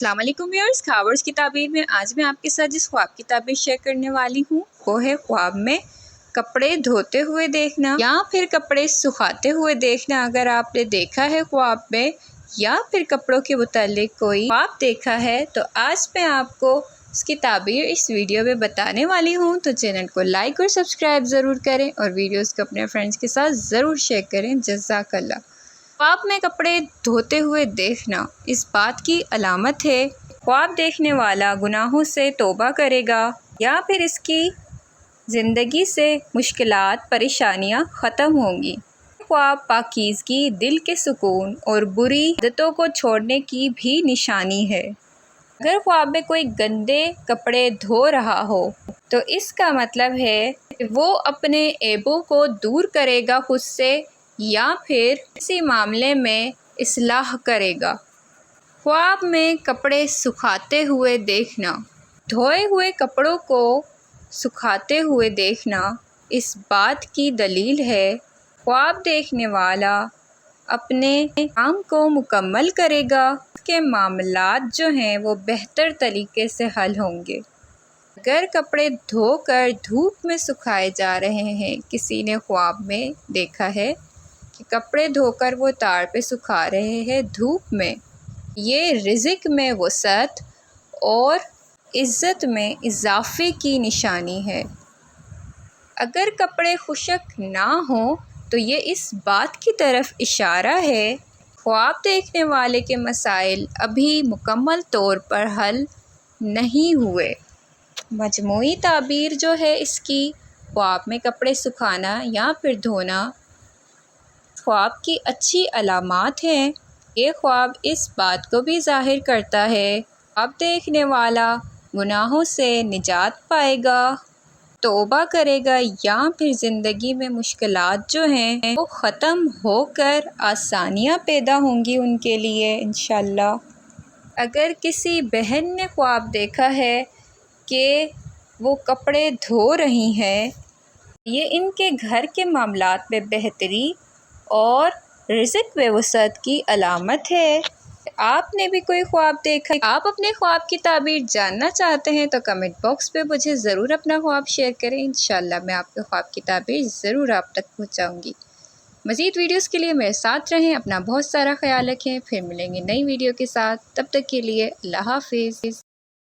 السلام علیکم ویورز، خواوش کی تعبیر میں آج میں آپ کے ساتھ جس خواب کی تعبیر شیئر کرنے والی ہوں وہ ہے خواب میں کپڑے دھوتے ہوئے دیکھنا یا پھر کپڑے سکھاتے ہوئے دیکھنا۔ اگر آپ نے دیکھا ہے خواب میں یا پھر کپڑوں کے متعلق کوئی خواب دیکھا ہے تو آج میں آپ کو اس کی تعبیر اس ویڈیو میں بتانے والی ہوں، تو چینل کو لائک اور سبسکرائب ضرور کریں اور ویڈیوز کو اپنے فرینڈز کے ساتھ ضرور شیئر کریں۔ جزاک اللہ۔ خواب میں کپڑے دھوتے ہوئے دیکھنا اس بات کی علامت ہے خواب دیکھنے والا گناہوں سے توبہ کرے گا یا پھر اس کی زندگی سے مشکلات پریشانیاں ختم ہوں گی۔ خواب پاکیزگی، دل کے سکون اور بری عادتوں کو چھوڑنے کی بھی نشانی ہے۔ اگر خواب میں کوئی گندے کپڑے دھو رہا ہو تو اس کا مطلب ہے کہ وہ اپنے عیبوں کو دور کرے گا خود سے یا پھر کسی معاملے میں اصلاح کرے گا۔ خواب میں کپڑے سکھاتے ہوئے دیکھنا، دھوئے ہوئے کپڑوں کو سکھاتے ہوئے دیکھنا اس بات کی دلیل ہے خواب دیکھنے والا اپنے کام کو مکمل کرے گا، اس کے معاملات جو ہیں وہ بہتر طریقے سے حل ہوں گے۔ اگر کپڑے دھو کر دھوپ میں سکھائے جا رہے ہیں، کسی نے خواب میں دیکھا ہے کہ کپڑے دھو کر وہ تار پہ سکھا رہے ہیں دھوپ میں، یہ رزق میں وسعت اور عزت میں اضافے کی نشانی ہے۔ اگر کپڑے خشک نہ ہوں تو یہ اس بات کی طرف اشارہ ہے خواب دیکھنے والے کے مسائل ابھی مکمل طور پر حل نہیں ہوئے۔ مجموعی تعبیر جو ہے اس کی، خواب میں کپڑے سکھانا یا پھر دھونا خواب کی اچھی علامات ہیں۔ یہ خواب اس بات کو بھی ظاہر کرتا ہے خواب دیکھنے والا گناہوں سے نجات پائے گا، توبہ کرے گا یا پھر زندگی میں مشکلات جو ہیں وہ ختم ہو کر آسانیاں پیدا ہوں گی ان کے لیے انشاءاللہ۔ اگر کسی بہن نے خواب دیکھا ہے کہ وہ کپڑے دھو رہی ہیں، یہ ان کے گھر کے معاملات میں بہتری اور رزق میں وسعت کی علامت ہے۔ آپ نے بھی کوئی خواب دیکھا، آپ اپنے خواب کی تعبیر جاننا چاہتے ہیں تو کمنٹ باکس پہ مجھے ضرور اپنا خواب شیئر کریں، انشاءاللہ میں آپ کے خواب کی تعبیر ضرور آپ تک پہنچاؤں گی۔ مزید ویڈیوز کے لیے میرے ساتھ رہیں، اپنا بہت سارا خیال رکھیں، پھر ملیں گے نئی ویڈیو کے ساتھ، تب تک کے لیے اللہ حافظ۔